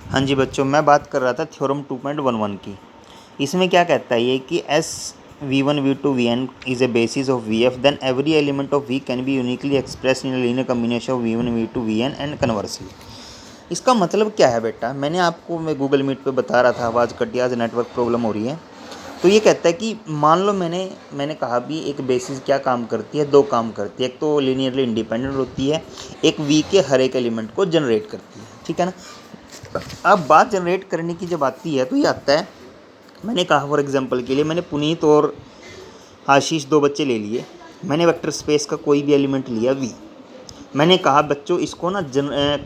हाँ जी बच्चों, मैं बात कर रहा था थ्योरम 2.11 की। इसमें क्या कहता है ये कि S V1 V2 Vn is a basis of Vf, then every element of V can be uniquely express in linear combination of V1 V2 Vn and conversely. इसका मतलब क्या है बेटा, मैं गूगल मीट पे बता रहा था, आवाज़ कट गई, आज नेटवर्क प्रॉब्लम हो रही है। तो ये कहता है कि मान लो मैंने कहा भी एक बेसिस क्या काम करती है, दो काम करती है। एक तो लीनियरली इंडिपेंडेंट होती है, एक V के हर एक एलिमेंट को जनरेट करती है, ठीक है ना। अब बात जनरेट करने की जब आती है तो ये आता है, मैंने कहा फॉर एग्जांपल के लिए मैंने पुनीत और आशीष दो बच्चे ले लिए, मैंने वेक्टर स्पेस का कोई भी एलिमेंट लिया V। मैंने कहा बच्चों इसको ना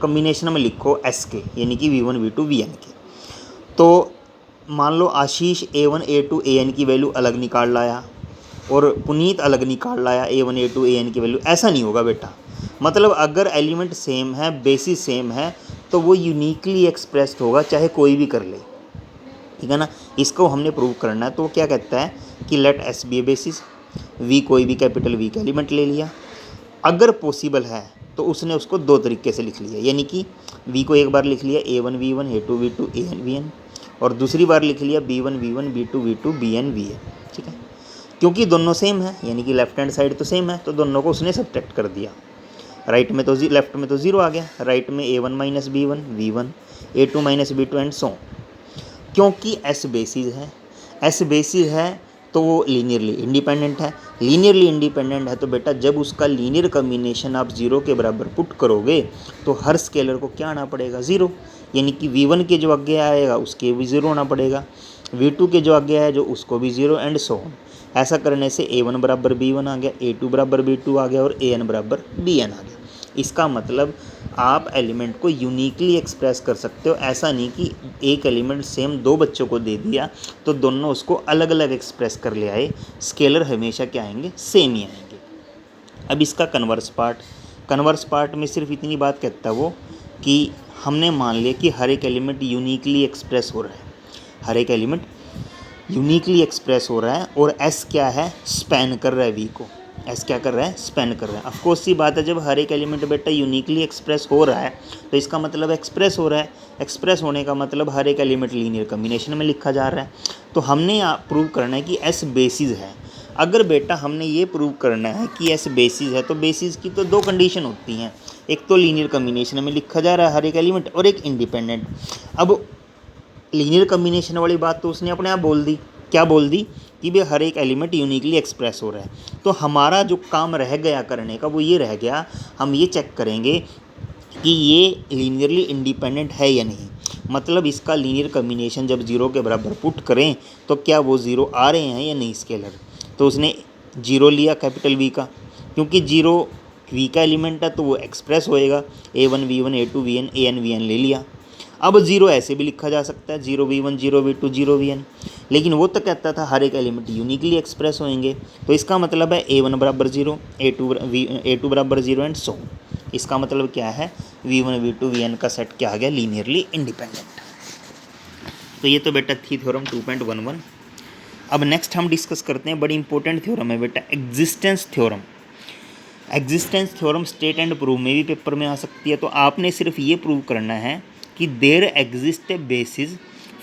कम्बिनेशन में लिखो S के, यानी कि V1 V2 Vn के। तो मान लो आशीष A1 A2 An की वैल्यू अलग निकाल लाया और पुनीत अलग निकाल लाया A1 A2 An की वैल्यू। ऐसा नहीं होगा बेटा। मतलब अगर एलिमेंट सेम है, बेसिस सेम है, तो वो यूनिकली एक्सप्रेस्ड होगा, चाहे कोई भी कर ले, ठीक है ना। इसको हमने प्रूव करना है। तो क्या कहता है कि let S be a basis, V कोई भी कैपिटल वी का एलिमेंट ले लिया। अगर पॉसिबल है तो उसने उसको दो तरीके से लिख लिया, यानी कि वी को एक बार लिख लिया A1 V1 A2 V2 An Vn, और दूसरी बार लिख लिया B1 V1 B2 V2 Bn Vn, ठीक है। क्योंकि दोनों सेम है, यानी कि लेफ्ट हैंड साइड तो सेम है, तो दोनों को उसने सब्ट्रैक्ट कर दिया। राइट में तो लेफ्ट में तो जीरो आ गया, राइट में A1 minus B1 V1 A2 minus B2 and so. क्योंकि एस बेसिस है, एस बेसिस है तो वो लीनियरली इंडिपेंडेंट है। लीनियरली इंडिपेंडेंट है तो बेटा जब उसका लीनियर कम्बिनेशन आप जीरो के बराबर पुट करोगे तो हर स्केलर को क्या आना पड़ेगा, ज़ीरो। यानी कि V1 के जो आगे आएगा उसके भी ज़ीरो होना पड़ेगा, V2 के जो आगे है जो उसको भी ज़ीरो, एंड सो ऑन। ऐसा करने से A1 बराबर B1 आ गया, A2 बराबर B2 आ गया और An बराबर Bn आ गया। इसका मतलब आप एलिमेंट को यूनिकली एक्सप्रेस कर सकते हो। ऐसा नहीं कि एक एलिमेंट सेम दो बच्चों को दे दिया तो दोनों उसको अलग अलग एक्सप्रेस कर ले आए। स्केलर हमेशा क्या आएंगे, सेम ही आएंगे। अब इसका कन्वर्स पार्ट में सिर्फ इतनी बात कहता है वो कि हमने मान लिया कि हर एक एलिमेंट यूनिकली एक्सप्रेस हो रहा है, हर एक एलिमेंट यूनिकली एक्सप्रेस हो रहा है, और एस क्या है, स्पैन कर रहा है वी को। एस क्या कर रहा है, स्पैन कर रहा है। ऑफकोर्स सी बात है, जब हर एक एलिमेंट बेटा यूनिकली एक्सप्रेस हो रहा है तो इसका मतलब एक्सप्रेस हो रहा है। एक्सप्रेस होने का मतलब हर एक एलिमेंट लीनियर कम्बिनेशन में लिखा जा रहा है। तो हमने प्रूव करना है कि एस बेसिस है। अगर बेटा हमने ये प्रूव करना है कि एस बेसिस है तो बेसिस की तो दो कंडीशन होती हैं, एक तो लीनियर कम्बिनेशन में लिखा जा रहा है हर एक एलिमेंट, और एक इंडिपेंडेंट। अब लीनियर कम्बिनेशन वाली बात तो उसने अपने आप बोल दी, क्या बोल दी कि भाई हर एक एलिमेंट यूनिकली एक्सप्रेस हो रहा है। तो हमारा जो काम रह गया करने का वो ये रह गया, हम ये चेक करेंगे कि ये लीनियरली इंडिपेंडेंट है या नहीं। मतलब इसका लीनियर कम्बिनेशन जब जीरो के बराबर पुट करें तो क्या वो ज़ीरो आ रहे हैं या नहीं स्केलर। तो उसने जीरो लिया कैपिटल वी का, क्योंकि जीरो वी का एलिमेंट है तो वो एक्सप्रेस होएगा। A1 V1 A2 Vn An Vn ले लिया। अब जीरो ऐसे भी लिखा जा सकता है, zero V1 zero V2 zero Vn, लेकिन वो तो कहता था हर एक एलिमेंट यूनिकली एक्सप्रेस होंगे। तो इसका मतलब है A1 बराबर जीरो, A2 बराबर जीरो एंड सो। इसका मतलब क्या है, V1 V2 Vn का सेट क्या आ गया, लीनियरली इंडिपेंडेंट। तो ये तो बेटा थी थ्योरम 2.11। अब नेक्स्ट हम डिस्कस करते हैं, बड़ी इंपॉर्टेंट थ्योरम है बेटा, existence theorem. Existence theorem state and prove में भी पेपर में आ सकती है। तो आपने सिर्फ ये प्रूव करना है कि there exist a basis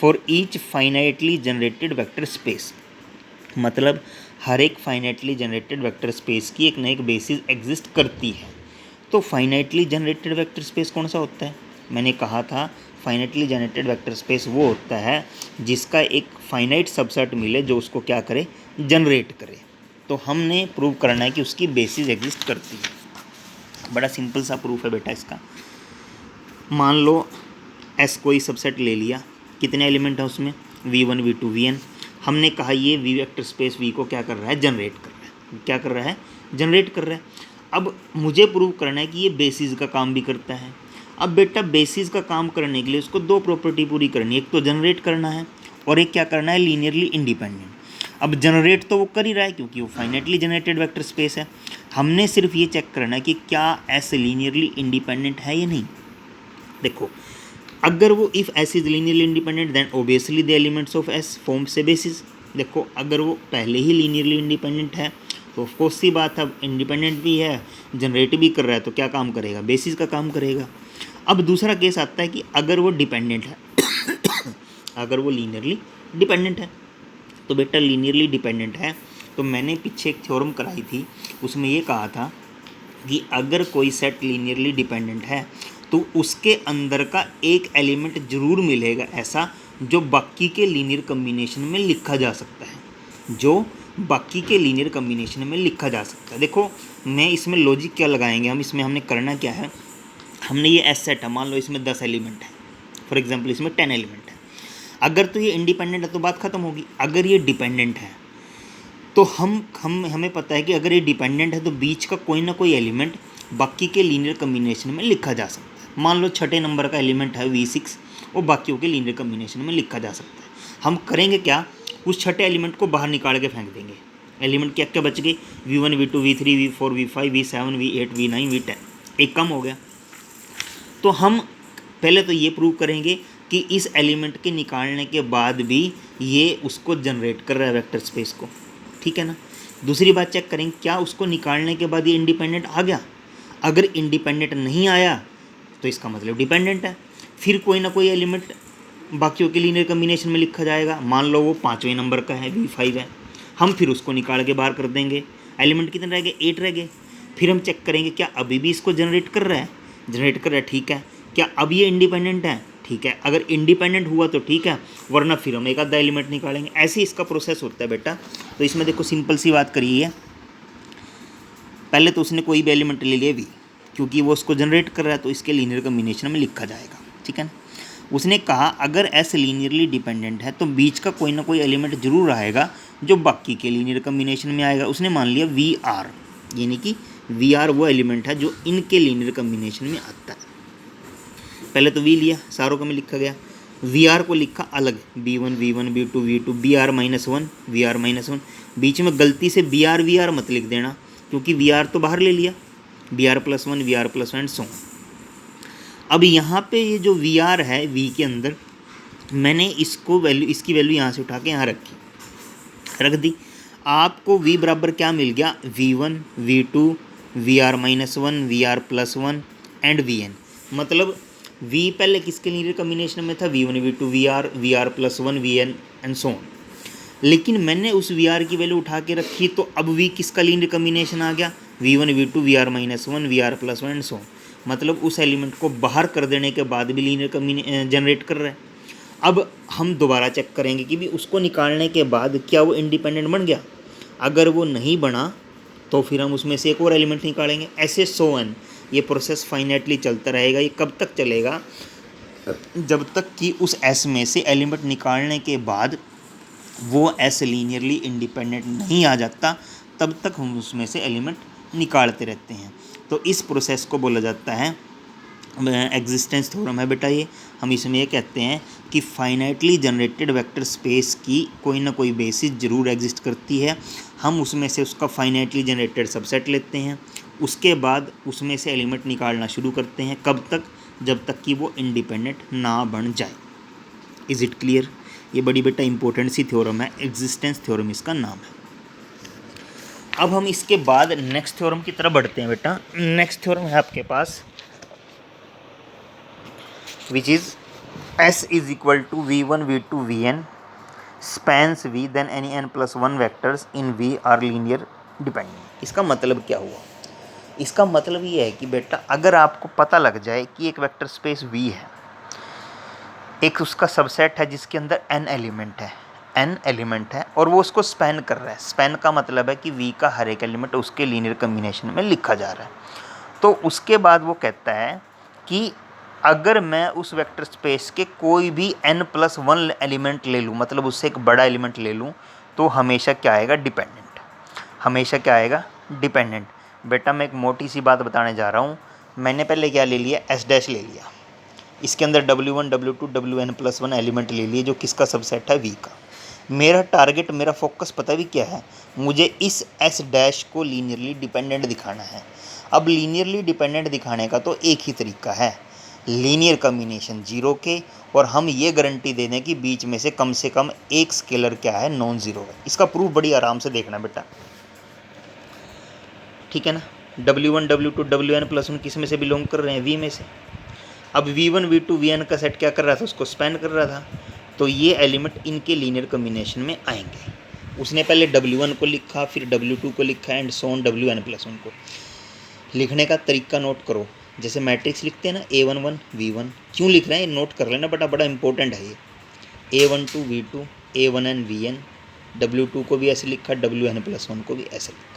for each finitely generated vector space. मतलब हर एक फाइनाइटली जनरेटेड वेक्टर स्पेस की एक न एक बेसिस एग्जिस्ट करती है। तो फाइनाइटली जनरेटेड वेक्टर स्पेस कौन सा होता है, मैंने कहा था फाइनाइटली जनरेटेड वेक्टर स्पेस वो होता है जिसका एक फाइनाइट सबसेट मिले जो उसको क्या करे, जनरेट करे। तो हमने प्रूव करना है कि उसकी बेसिस एग्जिस्ट करती है। बड़ा सिंपल सा प्रूफ है बेटा इसका। मान लो एस कोई सबसेट ले लिया, कितने एलिमेंट हैं उसमें, V1 V2 Vn। हमने कहा ये वी वेक्टर स्पेस V को क्या कर रहा है, जनरेट कर रहा है। क्या कर रहा है, जनरेट कर रहा है। अब मुझे प्रूव करना है कि ये बेसिस का काम भी करता है। अब बेटा बेसिस का काम करने के लिए उसको दो प्रॉपर्टी पूरी करनी है, एक तो जनरेट करना है और एक क्या करना है, लीनियरली इंडिपेंडेंट। अब जनरेट तो वो कर ही रहा है क्योंकि वो फाइनाइटली जनरेटेड वेक्टर स्पेस है। हमने सिर्फ ये चेक करना है कि क्या एस लीनियरली इंडिपेंडेंट है या नहीं। देखो अगर वो if S is linearly independent then obviously the elements of S forms a basis. देखो अगर वो पहले ही लीनियरली इंडिपेंडेंट है तो ऑफकोर्स सी बात है, इंडिपेंडेंट भी है, जनरेट भी कर रहा है, तो क्या काम करेगा, बेसिस का काम करेगा। अब दूसरा केस आता है कि अगर वो डिपेंडेंट है अगर वो लीनियरली डिपेंडेंट है, तो बेटा लीनियरली डिपेंडेंट है तो मैंने पीछे एक थ्योरम कराई थी, उसमें ये कहा था कि अगर कोई सेट लीनियरली डिपेंडेंट है तो उसके अंदर का एक एलिमेंट ज़रूर मिलेगा ऐसा जो बाकी के लीनियर कम्बिनेशन में लिखा जा सकता है, जो बाकी के लीनियर कम्बिनेशन में लिखा जा सकता है। देखो मैं इसमें लॉजिक क्या लगाएंगे हम, इसमें हमने करना क्या है, हमने ये एस सेट है, मान लो इसमें 10 एलिमेंट है, फॉर एग्जांपल इसमें 10 एलिमेंट है। अगर तो ये इंडिपेंडेंट है तो बात ख़त्म होगी। अगर ये डिपेंडेंट है तो हमें पता है कि अगर ये डिपेंडेंट है तो बीच का कोई ना कोई एलिमेंट बाकी के लीनियर कम्बिनेशन में लिखा जा सकता है। मान लो छठे नंबर का एलिमेंट है V6 और बाकियों के लीनियर कम्बिनेशन में लिखा जा सकता है। हम करेंगे क्या, उस छठे एलिमेंट को बाहर निकाल के फेंक देंगे। एलिमेंट क्या क्या बच गए, V1 V2 V3 V4 V5 V7 V8 V9 V10, एक कम हो गया। तो हम पहले तो ये प्रूव करेंगे कि इस एलिमेंट के निकालने के बाद भी ये उसको जनरेट कर रहा है वेक्टर स्पेस को, ठीक है ना। दूसरी बात चेक करेंगे क्या उसको निकालने के बाद ये इंडिपेंडेंट आ गया। अगर इंडिपेंडेंट नहीं आया तो इसका मतलब डिपेंडेंट है। फिर कोई ना कोई एलिमेंट बाकियों के लीनियर कम्बिनेशन में लिखा जाएगा, मान लो वो 5वें नंबर का है, V5 है, हम फिर उसको निकाल के बाहर कर देंगे। एलिमेंट कितने रह गए, 8 रह गए। फिर हम चेक करेंगे क्या अभी भी इसको जनरेट कर रहा है, जनरेट कर रहा है, ठीक है। क्या अब ये इंडिपेंडेंट है, ठीक है। अगर इंडिपेंडेंट हुआ तो ठीक है, वरना फिर हम एक आधा एलिमेंट निकालेंगे। ऐसे इसका प्रोसेस होता है बेटा। तो इसमें देखो सिंपल सी बात करिए है, पहले तो उसने कोई भी एलिमेंट ले लिया V, क्योंकि वो उसको जनरेट कर रहा है तो इसके लीनियर कम्बिनेशन में लिखा जाएगा, ठीक है ना। उसने कहा अगर S लीनियरली डिपेंडेंट है तो बीच का कोई ना कोई एलिमेंट जरूर आएगा जो बाकी के लीनियर कम्बिनेशन में आएगा। उसने मान लिया VR, यानी कि VR वो एलिमेंट है जो इनके लीनियर कम्बिनेशन में आता है। पहले तो V लिया, सारों का में लिखा गया, VR को लिखा अलग, B1 V1 B2 V2 BR-1 VR-1। बीच में गलती से VR मत लिख देना, क्योंकि VR तो बाहर ले लिया, BR+1 VR+1 एंड सो। अब यहाँ पे ये जो VR है V के अंदर, मैंने इसकी वैल्यू यहाँ से उठा के यहाँ रख दी। आपको V बराबर क्या मिल गया, V1 V2 VR-1 VR+1 and Vn। मतलब V पहले किसके लीनियर कम्बिनेशन में था, V1 V2 VR+1 Vn and so on. लेकिन मैंने उस VR की वैल्यू उठा के रखी तो अब V किसका लीनियर कम्बिनेशन आ गया, V1 V2 VR-1 VR+1 and so on. मतलब उस एलिमेंट को बाहर कर देने के बाद भी लीनियर जनरेट कर रहा है। अब हम दोबारा चेक करेंगे कि भी उसको निकालने के बाद क्या वो इंडिपेंडेंट बन गया। अगर वो नहीं बना तो फिर हम उसमें से एक और एलिमेंट निकालेंगे, ऐसे सो ऑन। ये प्रोसेस फाइनाइटली चलता रहेगा। ये कब तक चलेगा, जब तक कि उस S में से एलिमेंट निकालने के बाद वो S लीनियरली इंडिपेंडेंट नहीं आ जाता, तब तक हम उसमें से एलिमेंट निकालते रहते हैं। तो इस प्रोसेस को बोला जाता है एग्जिस्टेंस थ्योरम है बेटा। ये हम इसमें ये कहते हैं कि फाइनाइटली जनरेटेड वेक्टर स्पेस की कोई ना कोई बेसिस ज़रूर एग्जिस्ट करती है। हम उसमें से उसका फाइनाइटली जनरेटेड सबसेट लेते हैं, उसके बाद उसमें से एलिमेंट निकालना शुरू करते हैं। कब तक, जब तक कि वो इंडिपेंडेंट ना बन जाए। Is it clear. ये बड़ी बेटा इंपॉर्टेंट सी थ्योरम है, एग्जिस्टेंस थ्योरम इसका नाम है। अब हम इसके बाद नेक्स्ट थ्योरम की तरफ बढ़ते हैं बेटा। नेक्स्ट थ्योरम है आपके पास which is S is equal to V1 V2 Vn spans V then any n+1 vectors in V are linear dependent। इसका मतलब क्या हुआ, इसका मतलब ये है कि बेटा अगर आपको पता लग जाए कि एक वेक्टर स्पेस V है, एक उसका सबसेट है जिसके अंदर n एलिमेंट है और वो उसको स्पैन कर रहा है। स्पैन का मतलब है कि V का हर एक एलिमेंट उसके लीनियर कम्बिनेशन में लिखा जा रहा है। तो उसके बाद वो कहता है कि अगर मैं उस वेक्टर स्पेस के कोई भी n+1 एलिमेंट ले लूँ, मतलब उससे एक बड़ा एलिमेंट ले लूँ, तो हमेशा क्या आएगा, डिपेंडेंट। हमेशा क्या आएगा, डिपेंडेंट। बेटा मैं एक मोटी सी बात बताने जा रहा हूँ। मैंने पहले क्या ले लिया, S' ले लिया, इसके अंदर W1 W2 Wn+1 एलिमेंट ले लिए जो किसका सबसेट है, V का। मेरा टारगेट, मेरा फोकस पता भी क्या है, मुझे इस S' को लीनियरली डिपेंडेंट दिखाना है। अब लीनियरली डिपेंडेंट दिखाने का तो एक ही तरीका है, लीनियर कम्बिनेशन 0 के, और हम ये गारंटी दे दें कि बीच में से कम एक स्केलर क्या है, नॉन ज़ीरो है। इसका प्रूफ बड़ी आराम से देखना बेटा, ठीक है ना। W1 W2 Wn+1 किस में से बिलोंग कर रहे हैं, V में से। अब V1 V2 Vn का सेट क्या कर रहा था, उसको स्पैन कर रहा था, तो ये एलिमेंट इनके लीनियर कम्बिनेशन में आएंगे। उसने पहले W1 को लिखा, फिर W2 को लिखा एंड सो ऑन Wn+1 को। लिखने का तरीका नोट करो, जैसे मैट्रिक्स लिखते हैं ना A11 V1, क्यों लिख रहे हैं ये नोट कर लेना, बड़ा इंपॉर्टेंट है ये। A12 V2 A1n Vn, W2 को भी ऐसे लिखा, Wn+1 को भी ऐसे लिखा।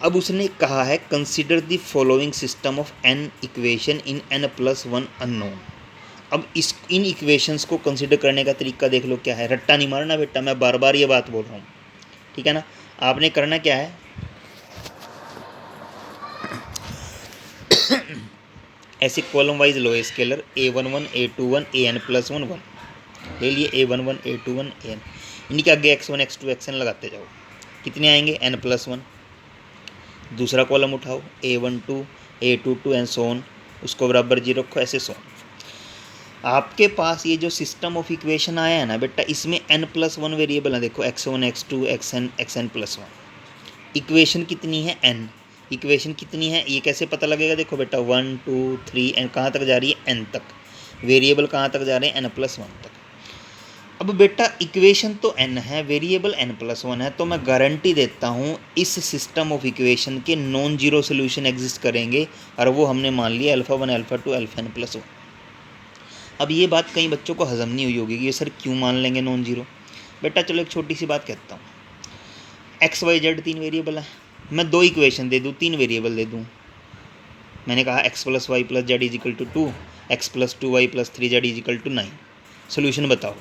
अब उसने कहा है consider the following system of n equation in n+1 unknown. अब इन इक्वेशंस को कंसिडर करने का तरीका देख लो क्या है, रट्टा नहीं मारना बेटा, मैं बार बार ये बात बोल रहा हूँ, ठीक है ना। आपने करना क्या है, ऐसे कॉलम वाइज लो स्केलर A11 A21 An+1 1 ले लिए, A11 A21 An, इनके आगे x1 x2 xn लगाते जाओ, कितने आएंगे n+1। दूसरा कॉलम उठाओ A12 A22 and so on, उसको बराबर 0 रखो, ऐसे सो ऑन। आपके पास ये जो सिस्टम ऑफ इक्वेशन आया है ना बेटा, इसमें n+1 वेरिएबल है, देखो x1 x2 xn xn+1। Equation कितनी है n, इक्वेशन कितनी है ये कैसे पता लगेगा, देखो बेटा 1 2 3 एंड कहाँ तक जा रही है, n तक, वेरिएबल कहाँ तक जा रहे हैं, n+1 तक। अब बेटा इक्वेशन तो n है, वेरिएबल n+1 है, तो मैं गारंटी देता हूँ इस सिस्टम ऑफ इक्वेशन के नॉन जीरो सोल्यूशन एग्जिस्ट करेंगे, और वो हमने मान लिया α1 α2 αn+1। अब ये बात कई बच्चों को हजम नहीं हुई होगी कि ये सर क्यों मान लेंगे नॉन जीरो। बेटा चलो एक छोटी सी बात कहता हूँ, एक्स वाई जेड 3 वेरिएबल है, मैं 2 इक्वेशन दे दूँ, 3 वेरिएबल दे दूँ। मैंने कहा x + y + z = 2, x + 2y + 3z = 9, solution बताओ।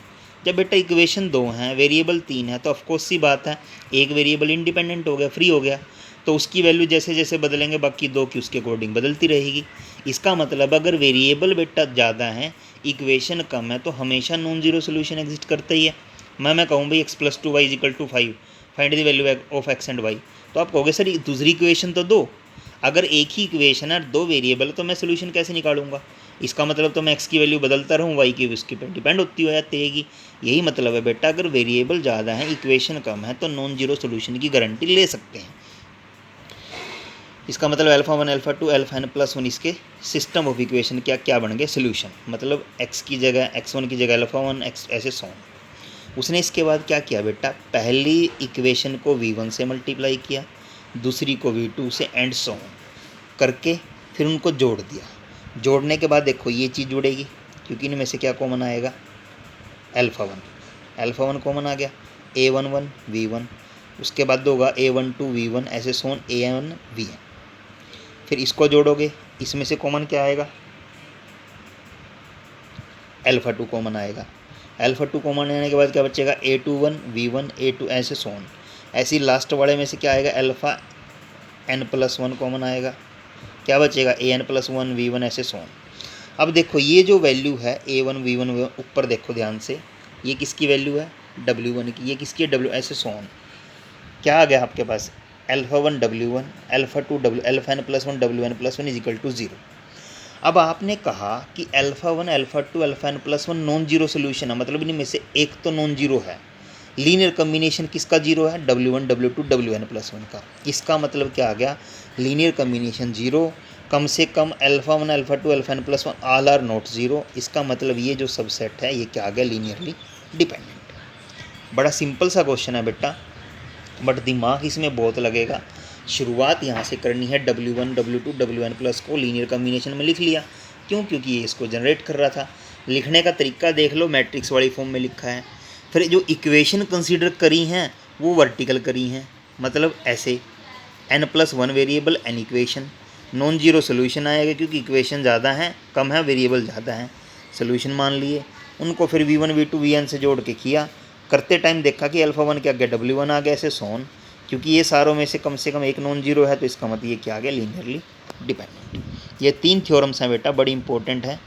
जब बेटा इक्वेशन 2 हैं, वेरिएबल 3 है, तो ऑफकोर्स सी बात है एक वेरिएबल इंडिपेंडेंट हो गया, फ्री हो गया, तो उसकी वैल्यू जैसे जैसे बदलेंगे बाकी 2 की उसके अकॉर्डिंग बदलती रहेगी। इसका मतलब अगर वेरिएबल बेटा ज़्यादा है, इक्वेशन कम है, तो हमेशा नॉन जीरो सोल्यूशन एग्जिस्ट करता ही है। मैं कहूँ भाई x + 2y = 5, find the value of x and y, तो आप कहोगे सर दूसरी इक्वेशन तो 2, अगर एक ही इक्वेशन है 2 वेरिएबल, तो मैं सोल्यूशन कैसे निकालूंगा। इसका मतलब तो मैं x की वैल्यू बदलता रहूँ, y की उसके पर डिपेंड होती हो जाती रहेगी। यही मतलब है बेटा, अगर वेरिएबल ज़्यादा है, इक्वेशन कम है, तो नॉन जीरो सोल्यूशन की गारंटी ले सकते हैं। इसका मतलब α1 α2 αn+1 इसके सिस्टम ऑफ इक्वेशन क्या क्या बन गए, सोल्यूशन। मतलब x की जगह x1 की जगह α1 x ऐसे सो। उसने इसके बाद क्या किया बेटा, पहली इक्वेशन को v1 से मल्टीप्लाई किया, दूसरी को v2 से एंड सो करके फिर उनको जोड़ दिया। जोड़ने के बाद देखो ये चीज़ जुड़ेगी, क्योंकि इनमें से क्या कॉमन आएगा, α1 कॉमन आ गया, A11 V1, उसके बाद होगा A12 V1 ऐसे सोन An Vn, फिर इसको जोड़ोगे, इसमें से कॉमन क्या आएगा, α2 कॉमन आएगा। α2 कॉमन आने के बाद क्या बचेगा, A21 V1 A2 ऐसे सोन। ऐसे ही लास्ट वाले में से क्या आएगा, αn+1 कॉमन आएगा, क्या बचेगा, An+1 V1 ऐसे सोन। अब देखो ये जो वैल्यू है A1 V1 ऊपर देखो ध्यान से, ये किसकी वैल्यू है, W1 की, ये किसकी है, W ऐसे सोन। क्या आ गया आपके पास, α1 W1 α2 W αn+1 Wn+1 = 0। अब आपने कहा कि α1 α2 αn+1 नॉन जीरो सोल्यूशन है, मतलब इनमें से एक तो नॉन जीरो है। लीनियर कम्बिनेशन किसका जीरो है, W1 W2 Wn+1 का। इसका मतलब क्या आ गया, लीनियर कम्बिनेशन जीरो, कम से कम α1 α2 αn+1 all are not zero. इसका मतलब ये जो सबसेट है ये क्या आ गया, लीनियरली डिपेंडेंट। बड़ा सिंपल सा क्वेश्चन है बेटा, बट दिमाग इसमें बहुत लगेगा। शुरुआत यहाँ से करनी है, W1 W2 Wn+ को लीनियर कम्बिनेशन में लिख लिया, क्यों, क्योंकि ये इसको जनरेट कर रहा था। लिखने का तरीका देख लो, मैट्रिक्स वाली फॉर्म में लिखा है। फिर जो इक्वेशन कंसीडर करी हैं वो वर्टिकल करी हैं, मतलब ऐसे n+1 variable n equation, non zero solution आएगा क्योंकि इक्वेशन ज़्यादा हैं, कम है, वेरिएबल ज़्यादा हैं, सोल्यूशन मान लिए। उनको फिर V1 V2 Vn से जोड़ के किया, करते टाइम देखा कि α1 के आगे W1 आ गया ऐसे सोन, क्योंकि ये सारों में से कम एक नॉन जीरो है, तो इसका मतलब ये क्या आ गया, लीनियरली डिपेंडेंट। ये 3 थ्योरम्स हैं बेटा, बड़ी इंपॉर्टेंट है।